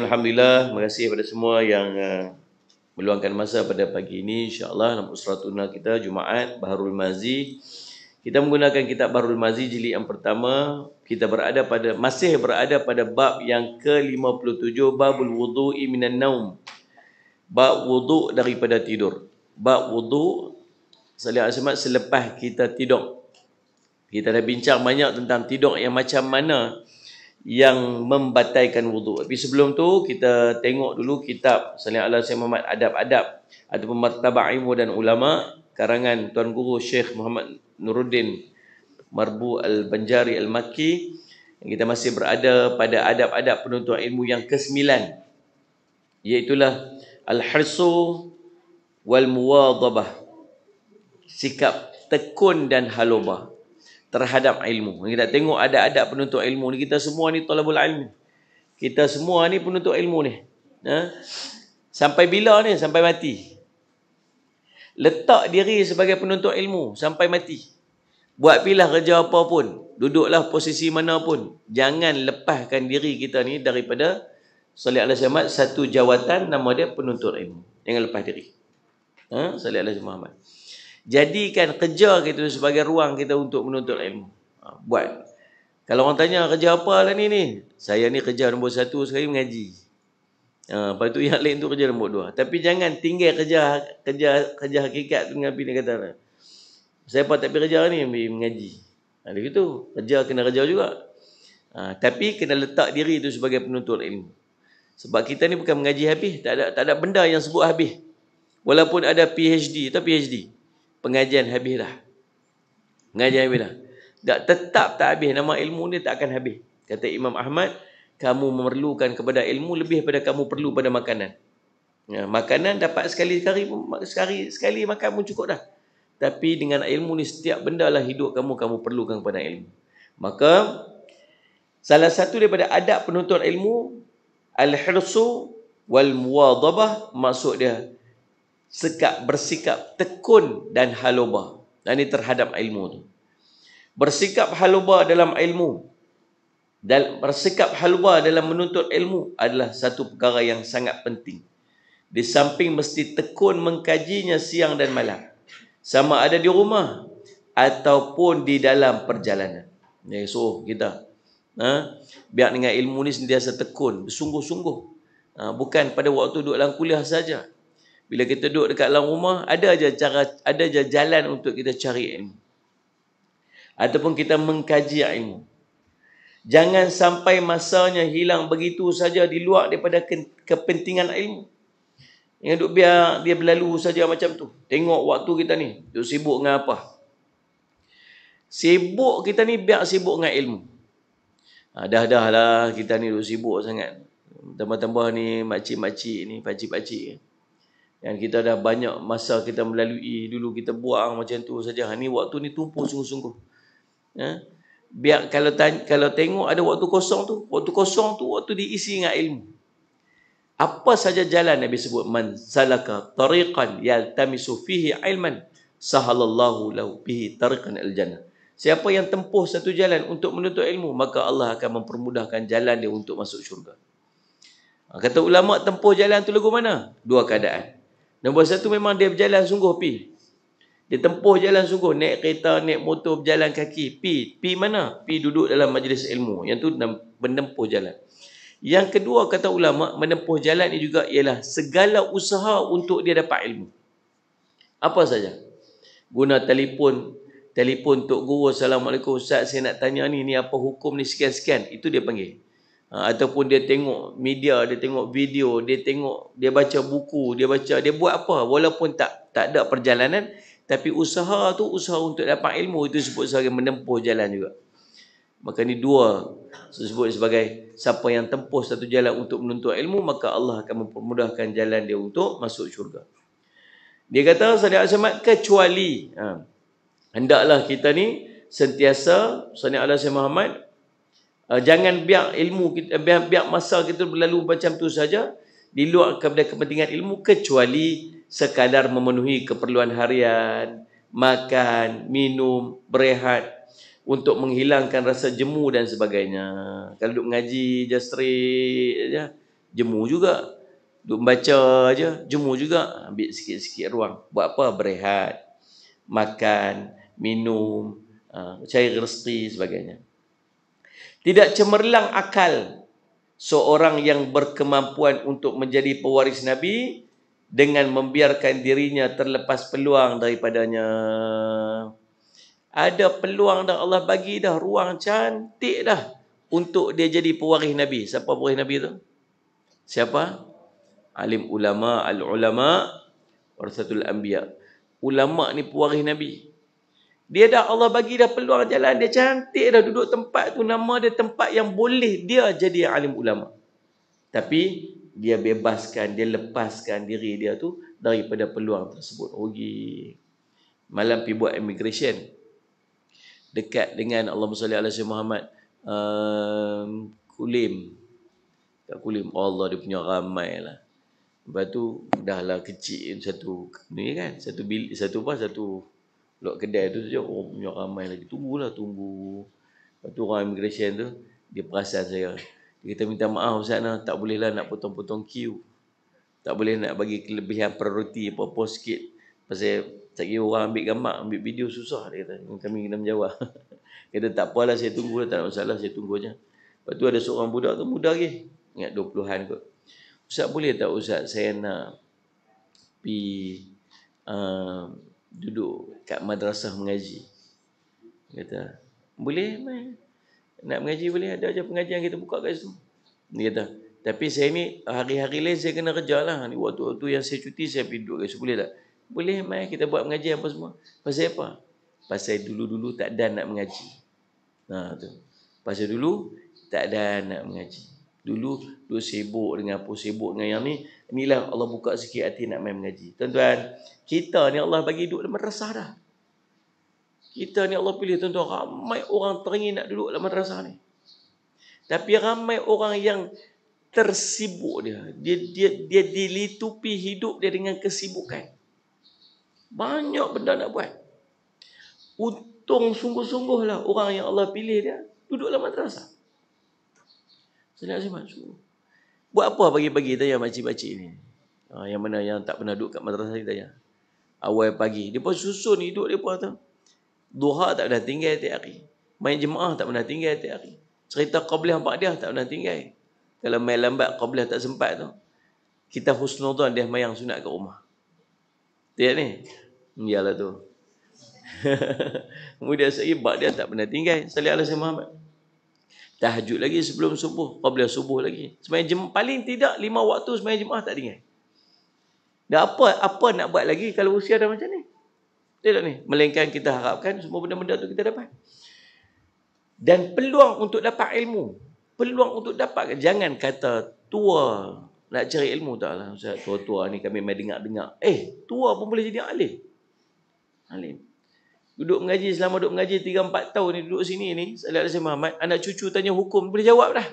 Alhamdulillah. Terima kasih kepada semua yang meluangkan masa pada pagi ini. InsyaAllah dalam usratuna kita Jumaat Baharul Mazi, kita menggunakan kitab Baharul Mazi jilid yang pertama. Kita masih berada pada bab yang ke-57, babul wudu'i minan naum, bab wuduk daripada tidur. Bab wuduk selepas kita tidur. Kita dah bincang banyak tentang tidur yang macam mana yang membatalkan wuduk. Tapi sebelum tu kita tengok dulu kitab Sallallahu Alaihi Muhammad Adab-adab ataupun Martabah Ilmu dan Ulama karangan Tuan Guru Syekh Muhammad Nuruddin Marbu Al-Banjari Al-Makki. Kita masih berada pada adab-adab penuntut ilmu yang ke-9, iaitulah al-hirsu wal muwadhabah, sikap tekun dan halubah terhadap ilmu. Kita tengok ada adab penuntut ilmu ni. Kita semua ni talabul ilmi. Kita semua ni penuntut ilmu ni. Sampai bila ni? Sampai mati. Letak diri sebagai penuntut ilmu sampai mati. Buat pilah kerja apa pun. Duduklah posisi mana pun. Jangan lepaskan diri kita ni daripada Sallallahu Alaihi Wasallam satu jawatan nama dia penuntut ilmu. Jangan lepas diri. Sallallahu Alaihi Muhammad. Jadikan kerja kita sebagai ruang kita untuk menuntut ilmu. Buat. Kalau orang tanya kerja apa lah ni? Saya ni kerja nombor 1 sekali mengaji. Lepas tu yang lain tu kerja nombor 2. Tapi jangan tinggal kerja hakikat tu dengan api dia kata. Saya apa tak pergi kerja ni? Mengaji. Ada gitu. Kerja kena kerja juga. Tapi kena letak diri tu sebagai penuntut ilmu. Sebab kita ni bukan mengaji habis. Tak ada benda yang sebut habis. Walaupun ada PhD atau PhD. Pengajian habis dah. Pengajian habis dah. Tetap tak habis. Nama ilmu ni tak akan habis. Kata Imam Ahmad, kamu memerlukan kepada ilmu lebih pada kamu perlu pada makanan. Makanan dapat sekali makan pun cukup dah. Tapi dengan ilmu ni setiap benda lah hidup kamu perlukan kepada ilmu. Maka salah satu daripada adab penuntut ilmu al-hirsu wal muwadhabah, maksud dia bersikap tekun dan halubah. Dan ini terhadap ilmu tu. Bersikap halubah dalam ilmu dan bersikap halubah dalam menuntut ilmu adalah satu perkara yang sangat penting. Di samping mesti tekun mengkajinya siang dan malam, sama ada di rumah ataupun di dalam perjalanan. So kita biar dengan ilmu ni sentiasa tekun, bersungguh-sungguh. Bukan pada waktu duduk dalam kuliah saja. Bila kita duduk dekat dalam rumah, ada je jalan untuk kita cari ilmu. Ataupun kita mengkaji ilmu. Jangan sampai masanya hilang begitu saja di luar daripada kepentingan ilmu. Yang duduk biar dia berlalu saja macam tu. Tengok waktu kita ni, duduk sibuk dengan apa? Sibuk kita ni biar sibuk dengan ilmu. Dah lah kita ni duduk sibuk sangat. Tambah-tambah ni makcik-makcik ni, pakcik-pakcik. Yang kita dah banyak masa kita melalui, dulu kita buang macam tu saja. Ni waktu ni tumpu sungguh-sungguh. Biar kalau tengok ada waktu kosong tu waktu diisi dengan ilmu. Apa saja jalan Nabi sebut, man salaka tariqan yaltamisu fihi ilman sahalallahu lahu bihi tariqan al-jannah. Siapa yang tempuh satu jalan untuk menuntut ilmu, maka Allah akan mempermudahkan jalan dia untuk masuk syurga. Kata ulama, tempuh jalan tu lagu mana? Dua keadaan. Nombor 1, memang dia berjalan sungguh pi. Dia tempuh jalan sungguh, naik kereta, naik motor, berjalan kaki. Pi mana? Pi duduk dalam majlis ilmu. Yang tu menempuh jalan. Yang kedua, kata ulama, menempuh jalan ini juga ialah segala usaha untuk dia dapat ilmu. Apa saja? Guna telefon Tok Guru, Assalamualaikum Ustaz, saya nak tanya ni apa hukum ni, sekian-sekian. Itu dia panggil. Ataupun dia tengok media, dia tengok video, dia baca buku, dia buat apa, walaupun tak ada perjalanan, tapi usaha tu usaha untuk dapat ilmu, itu disebut sebagai menempuh jalan juga. Maka ni dua disebut sebagai siapa yang tempuh satu jalan untuk menuntut ilmu, maka Allah akan mempermudahkan jalan dia untuk masuk syurga. Dia kata kecuali hendaklah kita ni sentiasa Sallallahu Alaihi Muhammad, jangan biar ilmu kita, biar masa kita berlalu macam tu saja di luar kepada kepentingan ilmu, kecuali sekadar memenuhi keperluan harian, makan, minum, berehat, untuk menghilangkan rasa jemu dan sebagainya. Kalau duduk mengaji je straight je, Jemu juga. Duk baca aja, jemu juga. Ambil sikit-sikit ruang. Buat apa? Berehat, makan, minum, cari rezeki sebagainya. Tidak cemerlang akal seorang yang berkemampuan untuk menjadi pewaris Nabi dengan membiarkan dirinya terlepas peluang daripadanya. Ada peluang dah, Allah bagi dah ruang cantik dah untuk dia jadi pewaris Nabi. Siapa pewaris Nabi tu? Siapa? Alim ulama, al-ulama warasatul anbiya. Ulama ni pewaris Nabi. Dia dah, Allah bagi dah peluang jalan dia cantik dah, duduk tempat tu, nama dia tempat yang boleh dia jadi alim ulama. Tapi dia bebaskan, dia lepaskan diri dia tu daripada peluang tersebut. Rugi. Malam pergi buat immigration dekat dengan Allahumma salli ala sayyidina Muhammad, Kulim. Kat Kulim, Allah dia punya ramai lah. Lepas tu dah lah kecil satu ni kan, satu bilik, satu blok kedai tu saja, oh punya ramai lagi. Tunggu. Lepas tu orang immigration tu dia perasan saya. Dia kata, minta maaf Ustaz nah, tak boleh lah nak potong-potong queue. Tak boleh nak bagi kelebihan priority apa-apa sikit. Pasal tak kira orang ambil gambar, ambil video susah, dia kata. Kami kena menjawab. Dia kata tak apalah, saya tunggu lah, tak ada masalah, saya tunggu je. Lepas tu ada seorang budak tu, muda lagi. Ingat 20-an kot. Ustaz boleh tak Ustaz, saya nak pergi duduk kat madrasah mengaji. Dia kata, boleh mai. Nak mengaji boleh, ada je pengajian kita buka kat situ. Dia kata, tapi saya ni hari-hari lain saya kena kerja lah. Ni waktu-waktu yang saya cuti saya pergi duduk kat situ, boleh tak? Boleh mai, kita buat mengaji apa semua. Pasal apa? Pasal dulu-dulu tak ada nak mengaji. Tu. Pasal dulu tak ada nak mengaji. Dulu sibuk dengan apa, sibuk dengan yang ni. Inilah Allah buka sikit hati nak main mengaji. Tuan-tuan, kita ni Allah bagi duduk dalam madrasah dah. Kita ni Allah pilih, tuan-tuan, ramai orang teringin nak duduk dalam madrasah ni. Tapi ramai orang yang tersibuk dia. Dia dilitupi hidup dia dengan kesibukan. Banyak benda nak buat. Untung sungguh-sungguh lah orang yang Allah pilih dia duduk dalam madrasah. Buat apa pagi-pagi tanya makcik-makcik ni? Yang mana yang tak pernah duduk kat madrasah ni tanya. Awal pagi. Dia pun susun hidup dia pun tu. Duha tak pernah tinggal tiap hari. Main jemaah tak pernah tinggal tiap hari. Cerita qabliyah ba'diyah tak pernah tinggal. Kalau main lambat qabliyah tak sempat tu, kita husnudhan dia mayang sunat kat rumah. Tiap ni? Iyalah tu. Kemudian ba'diyah tak pernah tinggal. Sallallahu alaihi Muhammad. Tahajud lagi sebelum subuh, qabliyah subuh lagi. Sembahyang jemaah paling tidak 5 waktu sembahyang jemaah tak tinggal. Dan apa nak buat lagi kalau usia dah macam ni? Tidak ni. Melainkan kita harapkan semua benda-benda tu kita dapat. Dan peluang untuk dapat ilmu. Peluang untuk dapat. Jangan kata tua nak cari ilmu, taklah. Ustaz, tua-tua ni kami main dengar-dengar. Tua pun boleh jadi alim. Alim. Duduk mengaji, selama duduk mengaji 3-4 tahun ni, duduk sini ni, Sallallahu alaihi Muhammad, anak cucu tanya hukum, boleh jawab dah.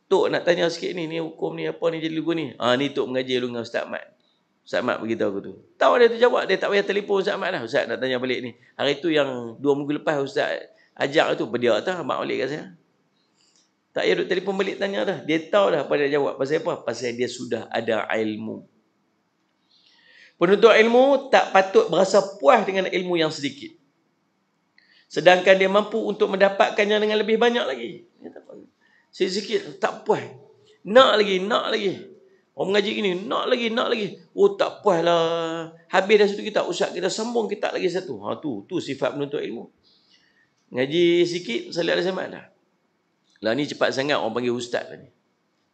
Tok nak tanya sikit ni hukum ni, apa ni jadi lugu ni. Ni tok mengaji dulu dengan Ustaz Mat. Ustaz Mat beritahu aku tu. Tahu dia terjawab, dia tak payah telefon Ustaz Mat dah. Ustaz nak tanya balik ni. Hari tu yang 2 minggu lepas Ustaz ajak tu, berdia tak mak balik kat saya. Tak payah duduk telefon balik tanya dah. Dia tahu dah apa dia jawab. Pasal apa? Pasal dia sudah ada ilmu. Penuntut ilmu tak patut berasa puas dengan ilmu yang sedikit. Sedangkan dia mampu untuk mendapatkannya dengan lebih banyak lagi. Sikit-sikit tak puas. Nak lagi. Orang mengaji gini, nak lagi. Oh tak puas lah. Habis dah situ kita, ustaz kita sambung kita lagi satu. Tu sifat penuntut ilmu. Ngaji sikit, Sallallahu alaihi wasallam dah. Lah ni cepat sangat orang panggil ustaz lah ni.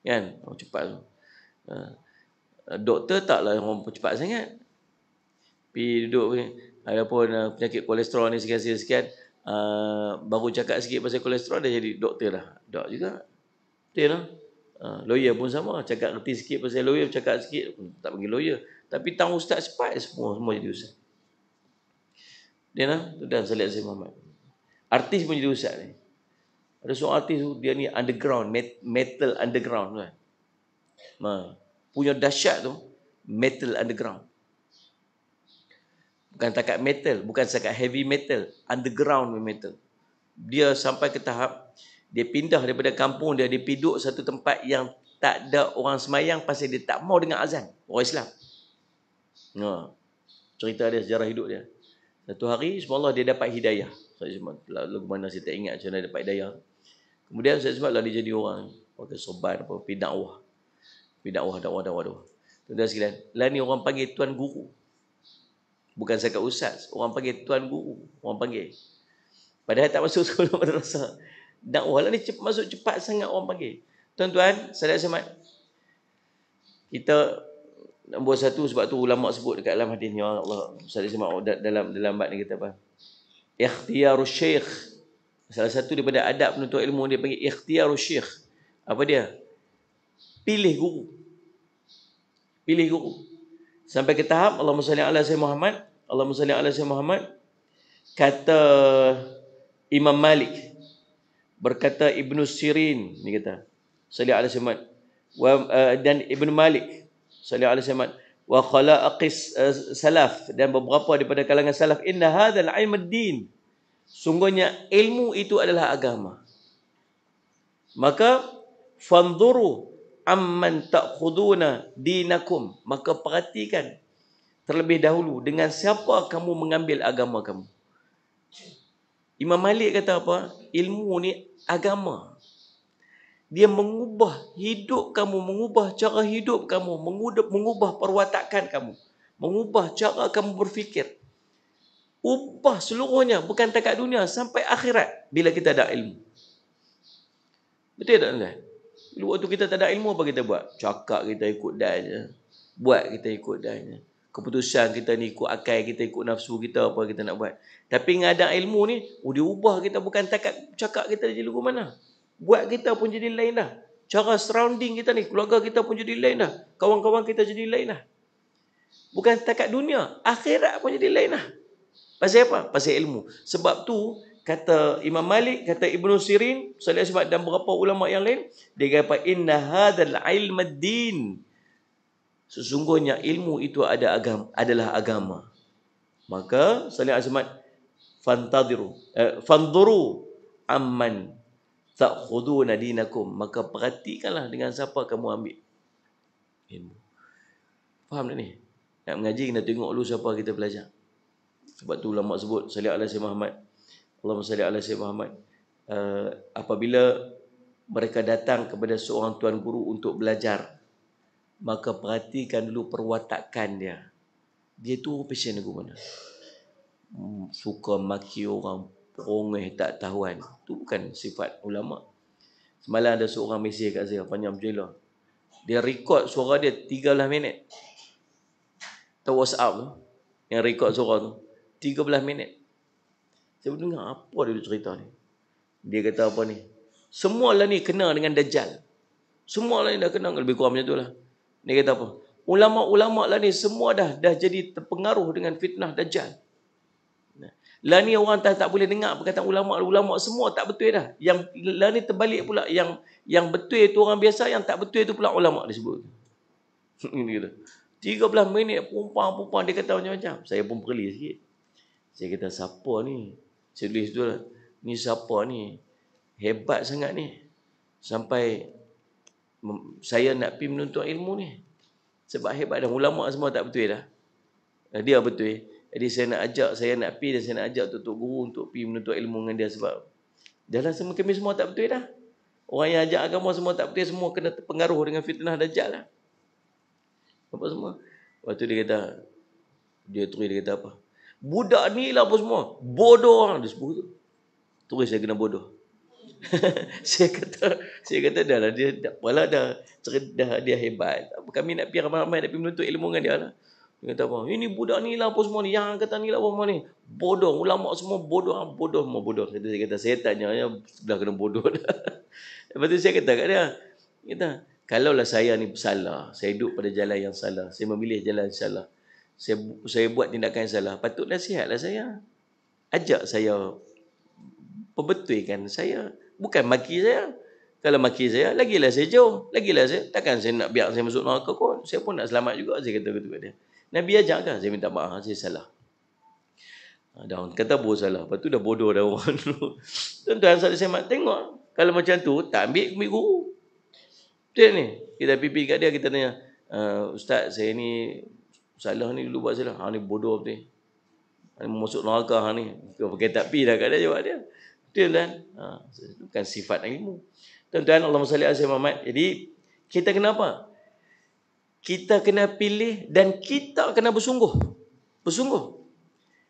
Kan? Cepat tu. Doktor taklah orang cepat sangat. Pergi duduk ada pun penyakit kolesterol ni sekian-sekian, baru cakap sikit pasal kolesterol dah jadi doktor dah. Dok juga. Betul lah. Lawyer pun sama, cakap reti sikit pasal lawyer, cakap sikit tak panggil lawyer. Tapi tang ustaz cepat semua jadi ustaz. Dia lah, tu dah Sallallahu alaihi Muhammad. Artis pun jadi ustaz ni. Ada seorang artis tu, dia ni underground, metal underground kan. Punya dahsyat tu, metal underground. Bukan takat metal, bukan takat heavy metal, underground metal. Dia sampai ke tahap Dia pindah daripada kampung dia pergi duduk satu tempat yang tak ada orang semayang pasal dia tak mau dengar azan. Orang Islam. Cerita dia, sejarah hidup dia. Satu hari, subhanallah dia dapat hidayah. Lalu mana saya tak ingat macam mana dapat hidayah. Kemudian saya sebablah dia jadi orang pakai sorban apa, pergi dakwah. Pergi dakwah. Tuan-tuan sekalian, lah ni orang panggil tuan guru. Bukan sekat ustaz, orang panggil tuan guru. Orang panggil. Padahal tak masuk sekolah madrasah. Dakwah lah ni masuk cepat sangat orang panggil. Tuan-tuan, saudara semat, kita nombor satu sebab tu ulama sebut dekat dalam hadis ni, Allah saudara semat, dalam bab ni kita apa? Ikhtiyarus syekh. Salah satu daripada adab penuntut ilmu dia panggil ikhtiyarus syekh. Apa dia? Pilih guru. Pilih guru. Sampai ke tahap Allahumma salli ala sayyidina Muhammad, Allahumma salli ala sayyidina Muhammad, kata Imam Malik, berkata Ibnu Sirin ni kata salli ala sayyidina dan Ibnu Malik salli ala sayyidina wa khalaqis salaf, dan beberapa daripada kalangan salaf, inna hadzal ilm ad-din, sungguhnya ilmu itu adalah agama. Maka fanzuru amman ta'khuduna dinakum, maka perhatikan terlebih dahulu dengan siapa kamu mengambil agama kamu. Imam Malik kata apa? Ilmu ni agama. Dia mengubah hidup kamu, mengubah cara hidup kamu, mengubah perwatakan kamu, mengubah cara kamu berfikir. Ubah seluruhnya, bukan takat dunia, sampai akhirat bila kita ada ilmu. Betul tak tuan? Waktu kita tak ada ilmu, apa kita buat? Cakap kita ikut dan je. Buat kita ikut dan je. Keputusan kita ni ikut akal kita, ikut nafsu kita, apa kita nak buat. Tapi dengan ada ilmu ni, dia ubah kita, bukan takat cakap kita jadi lugu mana. Buat kita pun jadi lain dah. Cara surrounding kita ni, keluarga kita pun jadi lain dah. Kawan-kawan kita jadi lain dah. Bukan takat dunia, akhirat pun jadi lain dah. Pasal apa? Pasal ilmu. Sebab tu, kata Imam Malik, kata Ibnu Sirin, sebab dan beberapa ulama yang lain, dia kata inna hadzal ilm ad-din, sesungguhnya ilmu itu adalah agama. Maka sallallahu alaihi wasallam fanzuru amman ta'khuduna dinakum, maka perhatikanlah dengan siapa kamu ambil ilmu. Faham tak ni? Nak mengaji kena tengok dulu siapa kita belajar. Sebab tu ulama sebut sallallahu alaihi wasallam, Allahumma salli ala sayyidina Muhammad, apabila mereka datang kepada seorang tuan guru untuk belajar, maka perhatikan dulu perwatakan dia. Dia tu passion aku mana? Suka maki orang, perongeh tak tahuan. Itu bukan sifat ulama. Semalam ada seorang mesej kat saya, panjang berjela. Dia rekod suara dia 13 minit. Tahu WhatsApp tu, yang rekod suara tu 13 minit. Saya dengar apa dia cerita ni. Dia kata apa ni? Semualah ni kena dengan Dajjal. Semualah ni dah kena, lebih kurang macam tu lah. Dia kata apa? Ulama-ulama lah ni semua dah jadi terpengaruh dengan fitnah Dajjal. Lah ni orang tak boleh dengar perkataan ulama semua tak betul dah. Yang lah ni terbalik pula, yang betul itu orang biasa, yang tak betul itu pula ulama disebut. Ini kata 13 minit perempuan dia kata macam-macam. Saya pun perli sikit. Saya kata siapa ni? Saya tulis tu lah. Ni siapa ni? Hebat sangat ni. Sampai saya nak pergi menuntut ilmu ni. Sebab hebat dah. Ulama semua tak betul dah. Dia betul. Jadi saya nak pergi dan saya nak ajak Tok Guru untuk pergi menuntut ilmu dengan dia. Sebab dalam kami semua tak betul dah. Orang yang ajak agama semua tak betul. Semua kena terpengaruh dengan fitnah Dajjal lah. Apa semua? Waktu dia kata, dia kata apa? Budak ni lah apa semua. Bodoh orang. Dia sebut tu. Terus saya kena bodoh. saya kata dah lah. Dia dia hebat. Kami nak pergi ramai-ramai nak pergi menuntut ilmu dengan dia lah. Dia kata apa? Ini budak ni lah apa semua ni. Yang kata ni lah apa semua ni. Bodoh. Ulama semua bodoh. Bodoh semua bodoh. Saya kata, saya tanya. Dah kena bodoh dah. Lepas tu saya kata kat dia. Kata, kalaulah saya ni salah. Saya duduk pada jalan yang salah. Saya memilih jalan yang salah. Saya buat tindakan yang salah. Patut nasihatlah saya. Ajak saya perbetulkan saya. Bukan maki saya. Kalau maki saya, lagilah saya jauh. Lagilah saya. Takkan saya nak biar saya masuk neraka kot. Saya pun nak selamat juga. Saya kata kat dia. Nabi ajak kan? Saya minta maaf. Saya salah. Dah kata boh salah. Lepas tu dah bodoh dah orang dulu. Tuan-tuan saya tengok. Kalau macam tu, tak ambil guru. Betul ni? Kita pipi kat dia, kita tanya, Ustaz, saya ni salah ni dulu buat salah. Ni bodoh betul. Ni masuk neraka ni. Kau pakai tak pi dah kat dia, jawab dia. Betul kan? Itu bukan sifat ilmu. Tuan-tuan, Allahumma salli ala Muhammad. Jadi, kita kena apa? Kita kena pilih dan kita kena bersungguh. Bersungguh.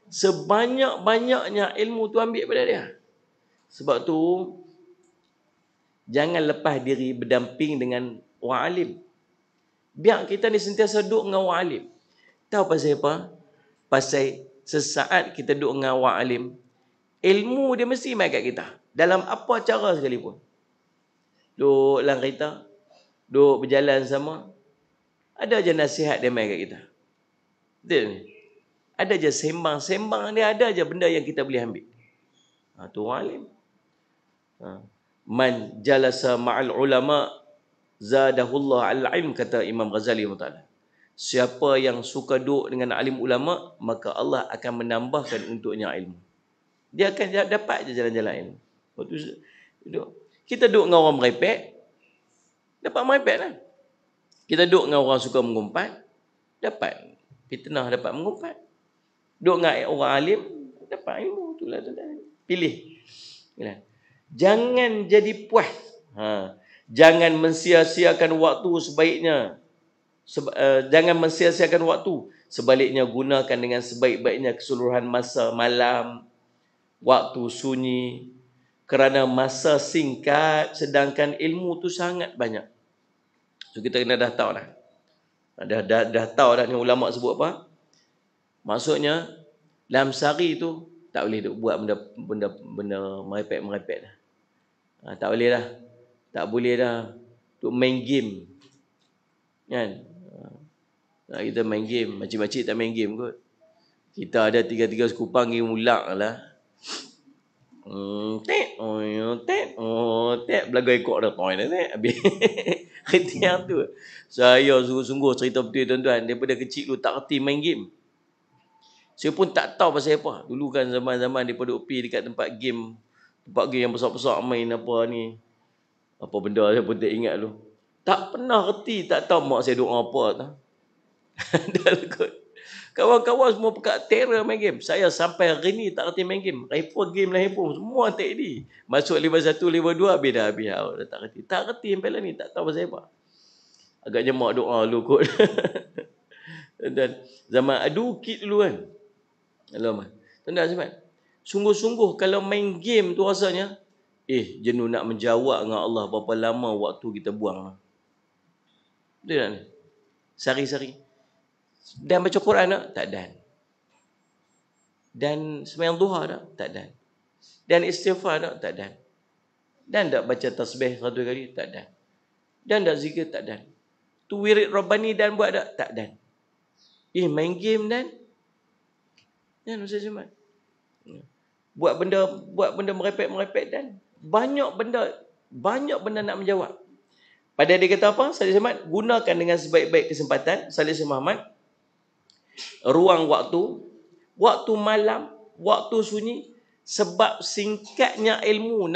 Sebanyak-banyaknya ilmu tu ambil pada dia. Sebab tu, jangan lepas diri berdamping dengan orang alim. Biar kita ni sentiasa duduk dengan orang alim. Tahu pasal apa? Pasal sesaat kita duduk dengan orang alim, ilmu dia mesti mai kat kita. Dalam apa cara sekalipun. Duduk dalam kereta, duduk berjalan sama, ada je nasihat dia mai kat kita. Betul ni? Ada je sembang-sembang dia, ada je benda yang kita boleh ambil. Tu orang alim. Man jalasa ma'al ulama zadahullah al-ilm, kata Imam Ghazali SWT. Siapa yang suka duduk dengan alim ulama, maka Allah akan menambahkan untuknya ilmu. Dia akan dapat je jalan-jalan ilmu. Waktu kita duduk dengan orang merepek, dapat merepek lah. Kita duduk dengan orang suka mengumpat, dapat fitnah, dapat mengumpat. Duduk dengan orang alim, dapat ilmu. Itulah tuan-tuan. Pilih. Jangan jadi puas. Jangan mensia-siakan waktu sebaiknya. Jangan mensia-siakan waktu. Sebaliknya gunakan dengan sebaik-baiknya keseluruhan masa malam, waktu sunyi. Kerana masa singkat, sedangkan ilmu tu sangat banyak. So kita kena dah tahu dah. Dah tahu dah ni ulama sebut apa. Maksudnya dalam sehari tu tak boleh duk buat benda merepek-merepek dah. Tak boleh dah. Tak boleh dah duk main game. Kan? Kita main game, makcik-makcik tak main game kot. Kita ada 3-3 sekupang game ulak lah. Belaga ikut dah toy dah habis. Yang tu. Saya sungguh-sungguh cerita betul tuan-tuan, daripada kecil dulu tak reti main game. Saya pun tak tahu pasal apa. Dulu kan zaman-zaman daripada upi dekat tempat game yang besar-besar main apa ni. Apa benda saya pun tak ingat dulu. Tak pernah reti, tak tahu mak saya duk apa tau. Dah kot. Kawan-kawan semua pekat terror main game. Saya sampai hari ni tak reti main game. Game lah handphone semua tak di. Masuk level 1, level 2 habis dah. Dah tak reti. Tak reti sampai lah ni, tak tahu pasal apa. Agaknya mak doa dulu kot. Dan zaman adu kit dulu kan. Alamak. Tanda Azman. Sungguh-sungguh kalau main game tu rasanya, jenuh nak menjawab dengan Allah berapa lama waktu kita buang. Betul tak ni? Sehari-sehari. Dan baca Quran tak? Tak dan. Dan sembahyang duha tak? Tak dan. Dan istighfar tak? Tak dan. Dan tak baca tasbih 100 kali? Tak dan. Dan tak zikir? Tak dan. Tu wirid Rabbani dan buat tak? Tak dan. Main game dan? Kan Ustaz Jumat? Buat benda merepek-merepek dan banyak benda nak menjawab. Pada dia kata apa? Salih Muhammad, gunakan dengan sebaik-baik kesempatan. Salih Muhammad, ruang waktu malam, waktu sunyi, sebab singkatnya ilmu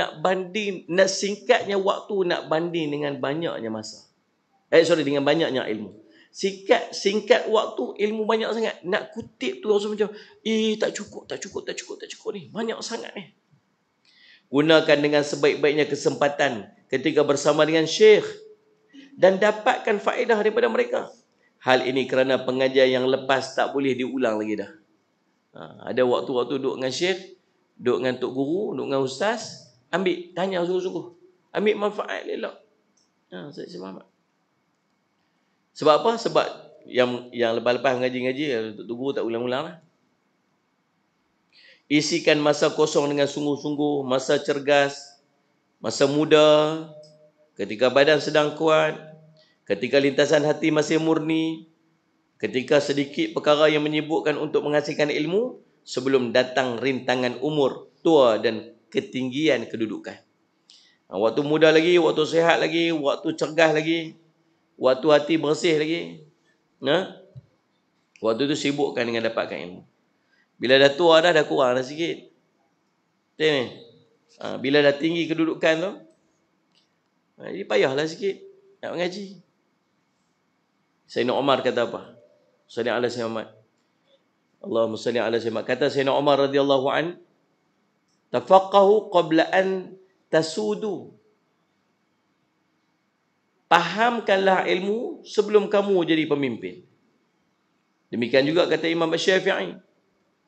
singkatnya waktu nak banding dengan banyaknya masa. Dengan banyaknya ilmu. Singkat waktu, ilmu banyak sangat. Nak kutip tu rasa macam, tak cukup ni. Banyak sangat ni. Gunakan dengan sebaik-baiknya kesempatan ketika bersama dengan syekh dan dapatkan faedah daripada mereka. Hal ini kerana pengajian yang lepas tak boleh diulang lagi dah. Ada waktu-waktu duduk dengan syekh, duduk dengan tok guru, duduk dengan ustaz, ambil, tanya sungguh-sungguh. Ambil manfaat elok. Saya faham. Sebab apa? Sebab yang lepas-lepas ngaji-ngaji, tok guru tak ulang-ulang lah. Isikan masa kosong dengan sungguh-sungguh, masa cergas, masa muda, ketika badan sedang kuat, ketika lintasan hati masih murni, ketika sedikit perkara yang menyibukkan untuk menghasilkan ilmu, sebelum datang rintangan umur, tua dan ketinggian kedudukan. Waktu muda lagi, waktu sihat lagi, waktu cergas lagi, waktu hati bersih lagi. Waktu itu sibukkan dengan dapatkan ilmu. Bila dah tua dah kurang dah sikit. Bila dah tinggi kedudukan tu, Jadi payahlah sikit nak mengaji. Sayyidina Umar kata apa? Salli ala Sayyidina Muhammad. Allahumma salli ala Sayyidina Muhammad. Kata Sayyidina Umar radhiyallahu an, tafaqahu qabla an tasudu. Fahamkanlah ilmu sebelum kamu jadi pemimpin. Demikian juga kata Imam Syafi'i.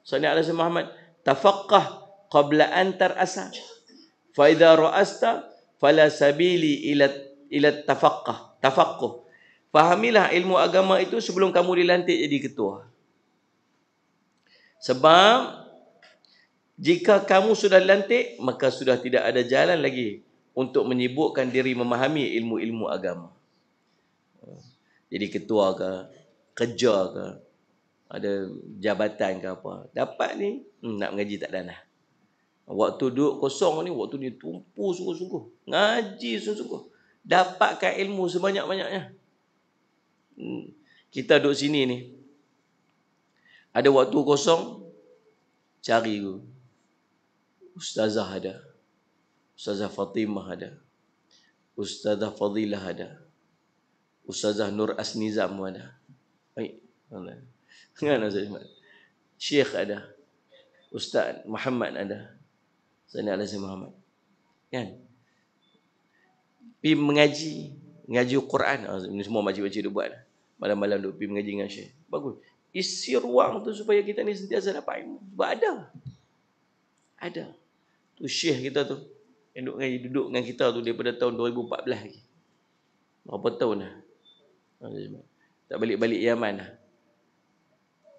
Salli ala Sayyidina Muhammad. Tafaqqah qabla an tar'asa. Fa idza ra'asta fala sabili ila tafaqquh. Fahamilah ilmu agama itu sebelum kamu dilantik jadi ketua. Sebab jika kamu sudah dilantik, maka sudah tidak ada jalan lagi untuk menyibukkan diri memahami ilmu-ilmu agama. Jadi ketua ke, kerja ke, ada jabatan ke apa. Dapat ni, nak mengaji tak ada lah. Waktu duduk kosong ni, waktu ni tumpu sungguh-sungguh. Ngaji sungguh-sungguh. Dapatkan ilmu sebanyak-banyaknya. Kita duduk sini ni. Ada waktu kosong, cari tu. Ustazah ada. Ustazah Fatimah ada. Ustazah Fadilah ada. Ustazah Nur Asnizam ada. Baik. Kan Ustaz Ismail? Syekh ada. Ustaz Muhammad ada. Sallallahu alaihi Muhammad. Kan? Pergi mengaji Quran. Ini semua makcik-makcik dia buat. Malam-malam duk pergi mengaji dengan Syekh. Bagus. Isi ruang tu supaya kita ni sentiasa dapat ilmu. Sebab ada. Tu Syekh kita tu yang duduk dengan kita tu daripada tahun 2014 lagi. Berapa tahun dah? Tak balik-balik Yaman dah.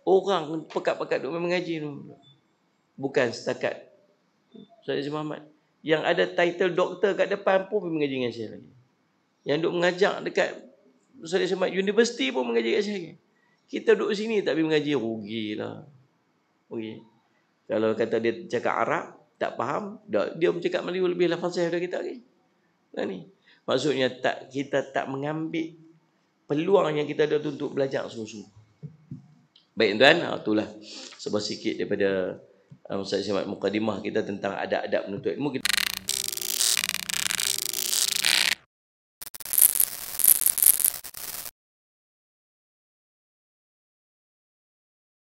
Orang pekat-pekat duk mengaji tu. Bukan setakat Ustaz Muhammad. Yang ada title doktor kat depan pun pergi mengaji dengan Syekh lagi. Yang duk mengajak dekat Ustaz Muhammad universiti pun mengaji kat Syekh lagi. Kita duduk sini tak pergi mengaji, rugilah. Rugi. Kalau kata dia cakap Arab, tak faham, dia bercakap Melayu lebih fasih daripada kita lagi. Nah ni. Maksudnya kita tak mengambil peluang yang kita ada untuk belajar sungguh-sungguh. Baik tuan, itulah sebuah sikit daripada Ustaz Syamad mukadimah kita tentang adab-adab menuntut ilmu.